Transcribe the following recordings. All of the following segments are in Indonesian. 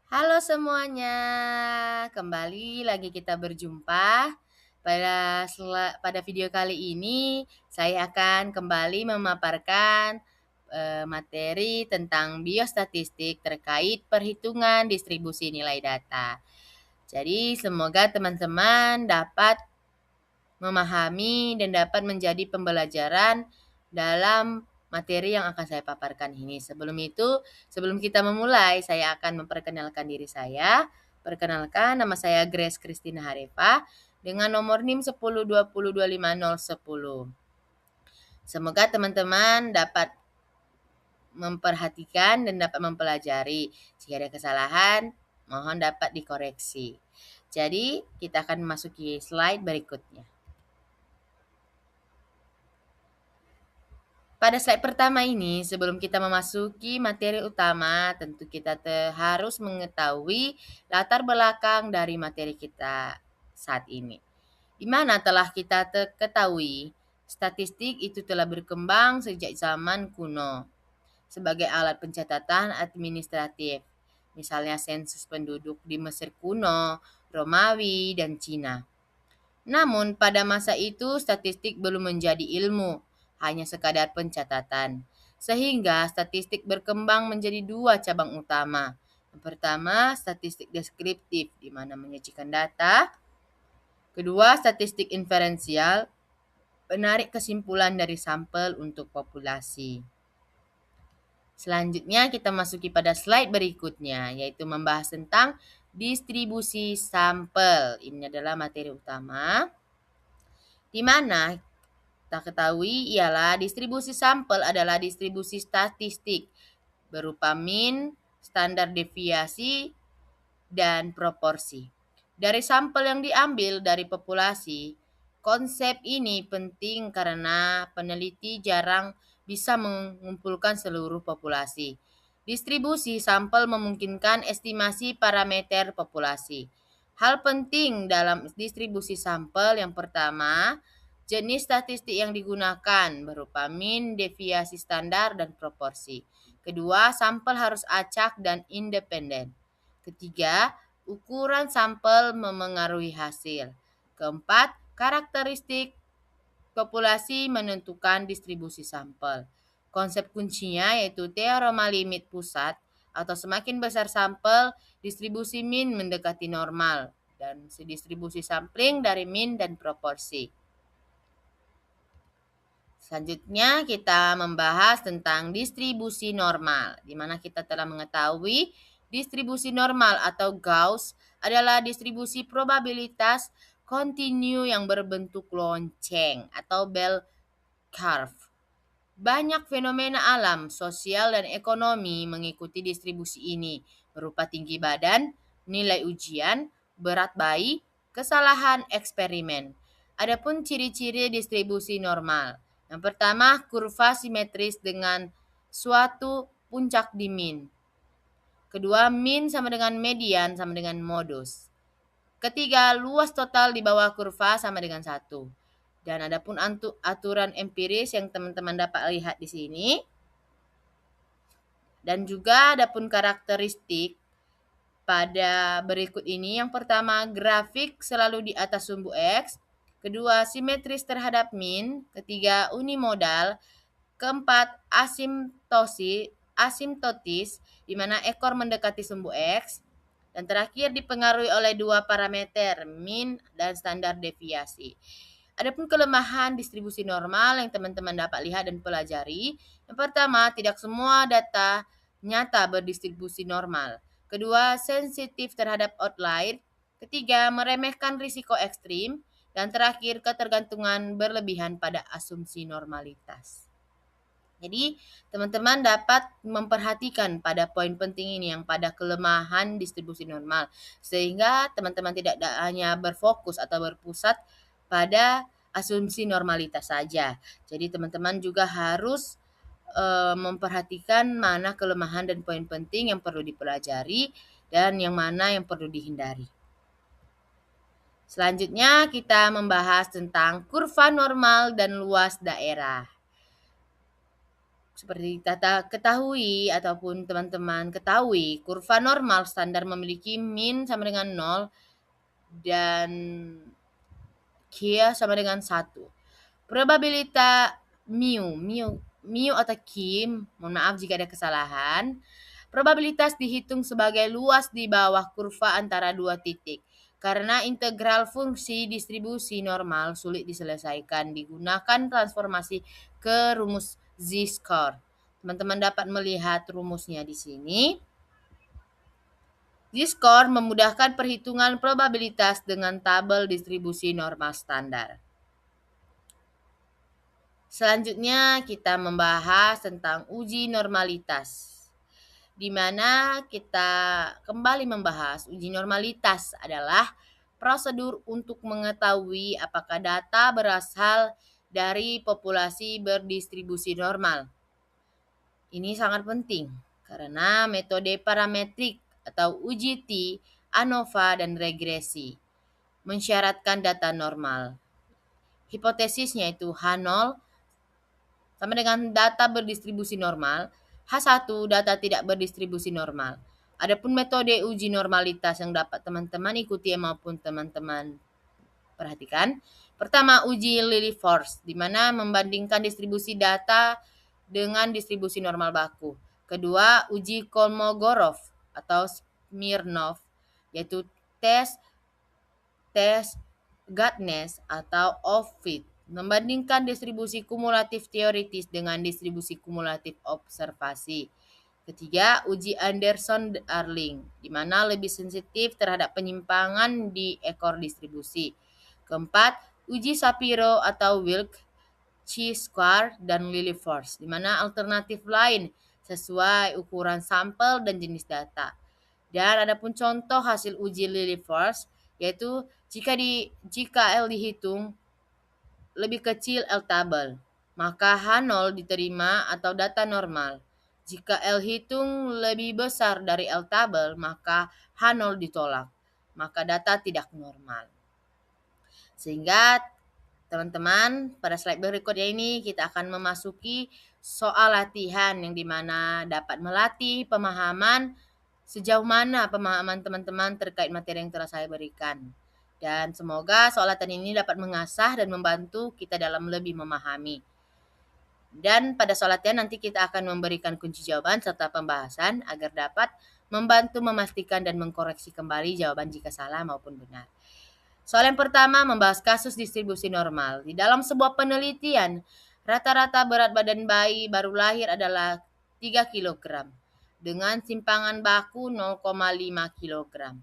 Halo semuanya, kembali lagi kita berjumpa. Pada video kali ini, saya akan kembali memaparkan materi tentang biostatistik terkait perhitungan distribusi nilai data. Jadi, semoga teman-teman dapat memahami dan dapat menjadi pembelajaran dalam materi yang akan saya paparkan ini. Sebelum kita memulai, saya akan memperkenalkan diri saya. Perkenalkan, nama saya Grace Christina Harefa dengan nomor NIM 1020205010. Semoga teman-teman dapat memperhatikan dan dapat mempelajari. Jika ada kesalahan, mohon dapat dikoreksi. Jadi, kita akan memasuki slide berikutnya. Pada slide pertama ini, sebelum kita memasuki materi utama, tentu kita harus mengetahui latar belakang dari materi kita saat ini. Di mana telah kita ketahui, statistik itu telah berkembang sejak zaman kuno sebagai alat pencatatan administratif. Misalnya sensus penduduk di Mesir kuno, Romawi, dan Cina. Namun pada masa itu statistik belum menjadi ilmu, hanya sekadar pencatatan. Sehingga statistik berkembang menjadi dua cabang utama. Yang pertama, statistik deskriptif, di mana menyajikan data. Kedua, statistik inferensial, menarik kesimpulan dari sampel untuk populasi. Selanjutnya kita masuki pada slide berikutnya, yaitu membahas tentang distribusi sampel. Ini adalah materi utama, di mana kita ketahui ialah distribusi sampel adalah distribusi statistik berupa mean, standar deviasi, dan proporsi. Dari sampel yang diambil dari populasi, konsep ini penting karena peneliti jarang bisa mengumpulkan seluruh populasi. Distribusi sampel memungkinkan estimasi parameter populasi. Hal penting dalam distribusi sampel yang pertama, jenis statistik yang digunakan berupa mean, deviasi standar, dan proporsi. Kedua, sampel harus acak dan independen. Ketiga, ukuran sampel memengaruhi hasil. Keempat, karakteristik populasi menentukan distribusi sampel. Konsep kuncinya yaitu teorema limit pusat atau semakin besar sampel, distribusi mean mendekati normal dan distribusi sampling dari mean dan proporsi. Selanjutnya kita membahas tentang distribusi normal, di mana kita telah mengetahui distribusi normal atau Gauss adalah distribusi probabilitas kontinu yang berbentuk lonceng atau bell curve. Banyak fenomena alam, sosial, dan ekonomi mengikuti distribusi ini, berupa tinggi badan, nilai ujian, berat bayi, kesalahan eksperimen. Adapun ciri-ciri distribusi normal. Yang pertama, kurva simetris dengan suatu puncak di mean. Kedua, mean sama dengan median sama dengan modus. Ketiga, luas total di bawah kurva sama dengan 1. Dan adapun aturan empiris yang teman-teman dapat lihat di sini. Dan juga adapun karakteristik pada berikut ini. Yang pertama, grafik selalu di atas sumbu X. Kedua, simetris terhadap mean. Ketiga, unimodal. Keempat, asimtotis, di mana ekor mendekati sumbu X. Dan terakhir dipengaruhi oleh dua parameter, mean dan standar deviasi. Adapun kelemahan distribusi normal yang teman-teman dapat lihat dan pelajari. Yang pertama, tidak semua data nyata berdistribusi normal. Kedua, sensitif terhadap outlier. Ketiga, meremehkan risiko ekstrim. Dan terakhir, ketergantungan berlebihan pada asumsi normalitas. Jadi, teman-teman dapat memperhatikan pada poin penting ini yang pada kelemahan distribusi normal. Sehingga teman-teman tidak hanya berfokus atau berpusat pada asumsi normalitas saja. Jadi, teman-teman juga harus memperhatikan mana kelemahan dan poin penting yang perlu dipelajari dan yang mana yang perlu dihindari. Selanjutnya, kita membahas tentang kurva normal dan luas daerah. Seperti kita ketahui ataupun teman-teman ketahui, kurva normal standar memiliki min sama dengan 0 dan Q sama dengan 1. Probabilitas mu atau Q, mohon maaf jika ada kesalahan. Probabilitas dihitung sebagai luas di bawah kurva antara dua titik. Karena integral fungsi distribusi normal sulit diselesaikan, digunakan transformasi ke rumus z-score. Teman-teman dapat melihat rumusnya di sini. Z-score memudahkan perhitungan probabilitas dengan tabel distribusi normal standar. Selanjutnya kita membahas tentang uji normalitas, di mana kita kembali membahas uji normalitas adalah prosedur untuk mengetahui apakah data berasal dari populasi berdistribusi normal. Ini sangat penting karena metode parametrik atau uji T, ANOVA, dan regresi mensyaratkan data normal. Hipotesisnya itu H0 sama dengan data berdistribusi normal, H1 data tidak berdistribusi normal. Adapun metode uji normalitas yang dapat teman-teman ikuti maupun teman-teman perhatikan. Pertama, uji Lilliefors, di mana membandingkan distribusi data dengan distribusi normal baku. Kedua, uji Kolmogorov atau Smirnov, yaitu tes Gatnes atau Offit, membandingkan distribusi kumulatif teoritis dengan distribusi kumulatif observasi. Ketiga, uji Anderson-Darling, di mana lebih sensitif terhadap penyimpangan di ekor distribusi. Keempat, uji Shapiro atau Wilk, chi-square, dan Lilliefors, di mana alternatif lain sesuai ukuran sampel dan jenis data. Dan adapun contoh hasil uji Lilliefors, yaitu jika L dihitung lebih kecil L tabel, maka H0 diterima atau data normal. Jika L hitung lebih besar dari L tabel, maka H0 ditolak, maka data tidak normal. Sehingga teman-teman, pada slide berikutnya ini kita akan memasuki soal latihan yang dimana dapat melatih pemahaman sejauh mana pemahaman teman-teman terkait materi yang telah saya berikan. Dan semoga soal latihan ini dapat mengasah dan membantu kita dalam lebih memahami. Dan pada soal latihan nanti kita akan memberikan kunci jawaban serta pembahasan agar dapat membantu memastikan dan mengkoreksi kembali jawaban jika salah maupun benar. Soal yang pertama membahas kasus distribusi normal. Di dalam sebuah penelitian, rata-rata berat badan bayi baru lahir adalah 3 kg dengan simpangan baku 0,5 kg.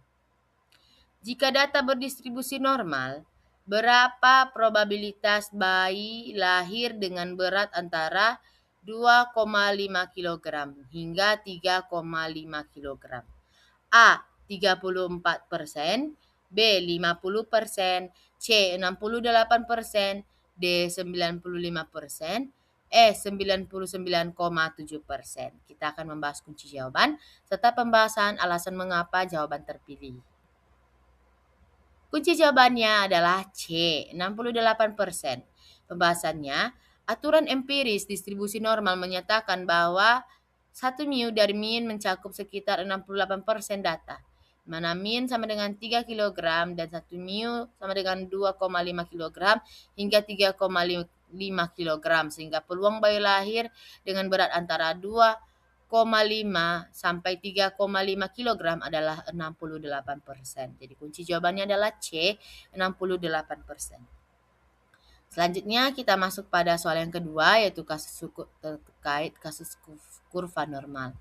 Jika data berdistribusi normal, berapa probabilitas bayi lahir dengan berat antara 2,5 kg hingga 3,5 kg? A. 34%, B. 50%, C. 68%, D. 95%, E. 99,7%. Kita akan membahas kunci jawaban serta pembahasan alasan mengapa jawaban terpilih. Kunci jawabannya adalah C, 68%. Pembahasannya, aturan empiris distribusi normal menyatakan bahwa 1 mu dari min mencakup sekitar 68% data, mana min sama dengan 3 kg dan 1 mu sama dengan 2,5 kg hingga 3,5 kg, sehingga peluang bayi lahir dengan berat antara 2,5 sampai 3,5 kg adalah 68%. Jadi kunci jawabannya adalah C, 68%. Selanjutnya kita masuk pada soal yang kedua, yaitu terkait kasus kurva normal.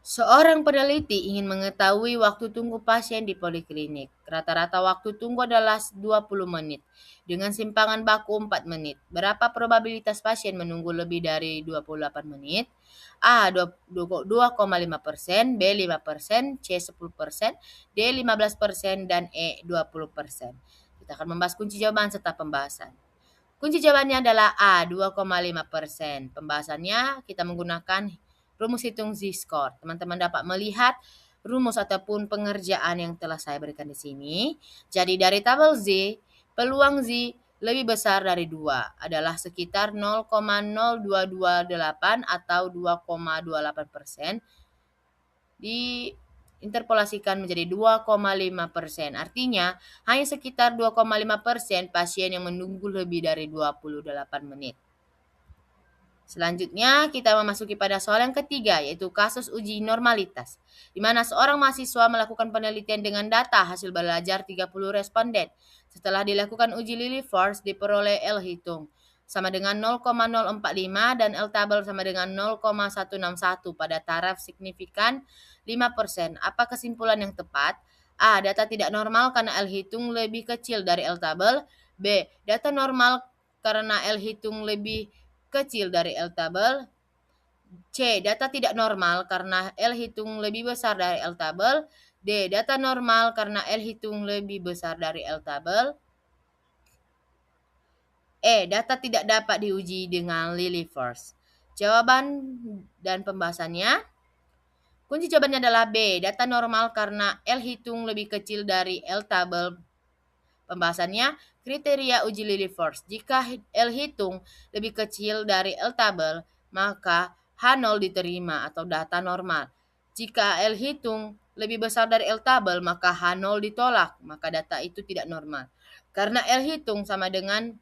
Seorang peneliti ingin mengetahui waktu tunggu pasien di poliklinik. Rata-rata waktu tunggu adalah 20 menit dengan simpangan baku 4 menit. Berapa probabilitas pasien menunggu lebih dari 28 menit? A. 2,5%, B. 5%, C. 10%, D. 15%, dan E. 20%. Kita akan membahas kunci jawaban serta pembahasan. Kunci jawabannya adalah A. 2,5%. Pembahasannya kita menggunakan rumus hitung z-score. Teman-teman dapat melihat rumus ataupun pengerjaan yang telah saya berikan di sini. Jadi dari tabel Z, peluang Z lebih besar dari 2 adalah sekitar 0,0228 atau 2,28%. Diinterpolasikan menjadi 2,5%. Artinya, hanya sekitar 2,5% pasien yang menunggu lebih dari 28 menit. Selanjutnya, kita memasuki pada soal yang ketiga, yaitu kasus uji normalitas, di mana seorang mahasiswa melakukan penelitian dengan data hasil belajar 30 responden. Setelah dilakukan uji Lilliefors, diperoleh L hitung sama dengan 0,045 dan L tabel sama dengan 0,161 pada taraf signifikan 5%. Apa kesimpulan yang tepat? A. Data tidak normal karena L hitung lebih kecil dari L tabel. B. Data normal karena L hitung lebih kecil dari L tabel. C. Data tidak normal karena L hitung lebih besar dari L tabel. D. Data normal karena L hitung lebih besar dari L tabel. E. Data tidak dapat diuji dengan Lilliefors. Jawaban dan pembahasannya. Kunci jawabannya adalah B. Data normal karena L hitung lebih kecil dari L tabel. Pembahasannya, kriteria uji Lilliefors. Jika L hitung lebih kecil dari L tabel, maka H0 diterima atau data normal. Jika L hitung lebih besar dari L tabel, maka H0 ditolak, maka data itu tidak normal. Karena L hitung sama dengan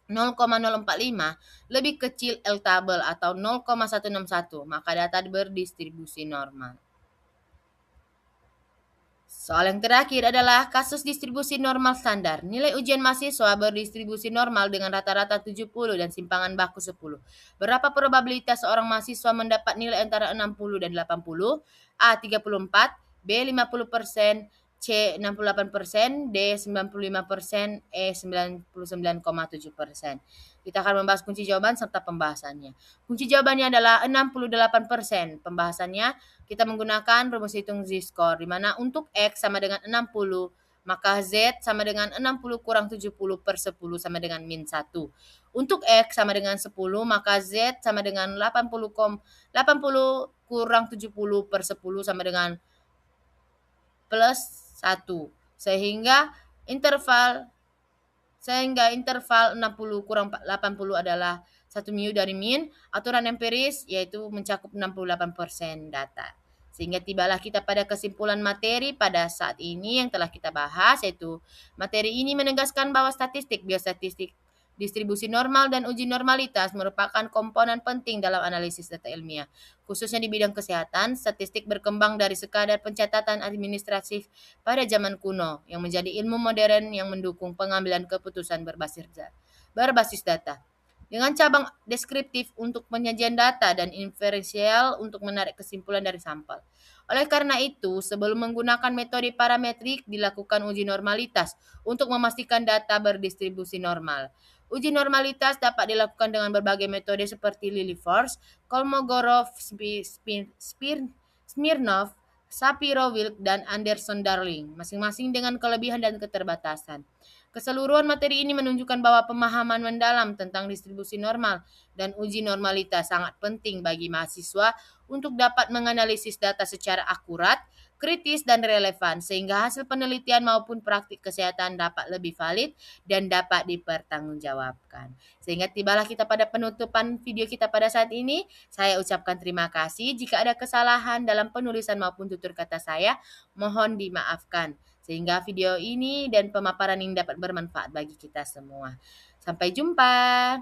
0,045 lebih kecil L tabel atau 0,161, maka data berdistribusi normal. Soal yang terakhir adalah kasus distribusi normal standar. Nilai ujian mahasiswa berdistribusi normal dengan rata-rata 70 dan simpangan baku 10. Berapa probabilitas seorang mahasiswa mendapat nilai antara 60 dan 80? A. 34, B. 50%, C. 68%, D. 95%, E. 99,7%. Kita akan membahas kunci jawaban serta pembahasannya. Kunci jawabannya adalah 68%. Pembahasannya, kita menggunakan rumus hitung z-score, di mana untuk X sama dengan 60, maka Z sama dengan 60 kurang 70 per 10 sama dengan min 1. Untuk X sama dengan 10, maka Z sama dengan 80 kurang 70 per 10 sama dengan plus 1. Sehingga interval 60 kurang 80 adalah 1 mu dari min. Aturan empiris yaitu mencakup 68% data. Sehingga tibalah kita pada kesimpulan materi pada saat ini yang telah kita bahas, yaitu materi ini menegaskan bahwa statistik, biostatistik, distribusi normal, dan uji normalitas merupakan komponen penting dalam analisis data ilmiah. Khususnya di bidang kesehatan, statistik berkembang dari sekadar pencatatan administratif pada zaman kuno yang menjadi ilmu modern yang mendukung pengambilan keputusan berbasis data. Dengan cabang deskriptif untuk penyajian data dan inferensial untuk menarik kesimpulan dari sampel. Oleh karena itu, sebelum menggunakan metode parametrik, dilakukan uji normalitas untuk memastikan data berdistribusi normal. Uji normalitas dapat dilakukan dengan berbagai metode seperti Lilliefors, Kolmogorov, Smirnov, Shapiro-Wilk, dan Anderson-Darling, masing-masing dengan kelebihan dan keterbatasan. Keseluruhan materi ini menunjukkan bahwa pemahaman mendalam tentang distribusi normal dan uji normalitas sangat penting bagi mahasiswa untuk dapat menganalisis data secara akurat, kritis, dan relevan, sehingga hasil penelitian maupun praktik kesehatan dapat lebih valid dan dapat dipertanggungjawabkan. Sehingga tibalah kita pada penutupan video kita pada saat ini. Saya ucapkan terima kasih. Jika ada kesalahan dalam penulisan maupun tutur kata saya, mohon dimaafkan. Sehingga video ini dan pemaparan ini dapat bermanfaat bagi kita semua. Sampai jumpa.